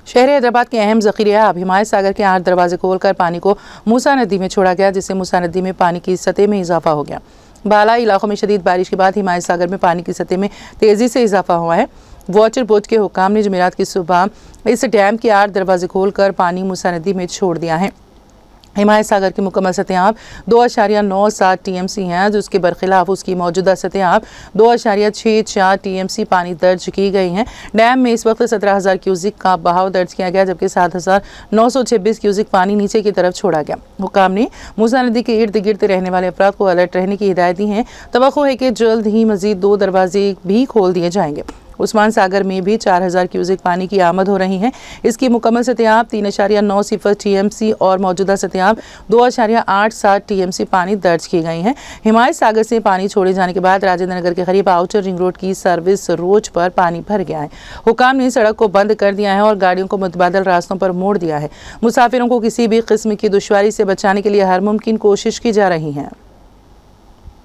शहर हैदराबाद के अहम ज़ख़ीरे आब हिमायत सागर के 8 दरवाजे खोलकर पानी को मूसा नदी में छोड़ा गया, जिससे मूसा नदी में पानी की सतह में इजाफा हो गया। बालाई इलाकों में शदीद बारिश के बाद हिमायत सागर में पानी की सतह में तेज़ी से इजाफा हुआ है। वाटर बोर्ड के हुक्काम ने जुमेरात की सुबह इस डैम के 8 दरवाजे खोलकर पानी मूसा नदी में छोड़ दिया है। हिमायत सागर की मुकम्मल सतह आब 2.97 TMC हैं, जिसके बरखिलाफ उसकी मौजूदा सतह आब 2.64 TMC पानी दर्ज की गई हैं। डैम में इस वक्त 17,000 क्यूसिक का बहाव दर्ज किया गया, जबकि 7,926 क्यूसिक पानी नीचे की तरफ छोड़ा गया। हुक्काम ने मूसा नदी के इर्द गिर्द रहने वाले अफराद को अलर्ट रहने की हिदायत दी है। तवक्को है कि जल्द ही मजीद 2 दरवाजे भी खोल दिए जाएंगे। उस्मान सागर में भी 4,000 क्यूसिक पानी की आमद हो रही है। इसकी मुकम्मल सतह आब 3.90 TMC और मौजूदा सतह आब 2.87 TMC पानी दर्ज की गई है। हिमायत सागर से पानी छोड़े जाने के बाद राजेंद्र नगर के करीब आउटर रिंग रोड की सर्विस रोड पर पानी भर गया है। हुक्काम ने सड़क को बंद कर दिया है और गाड़ियों को मुतबादल रास्तों पर मोड़ दिया है। मुसाफिरों को किसी भी किस्म की दुश्वारी से बचाने के लिए हर मुमकिन कोशिश की जा रही है।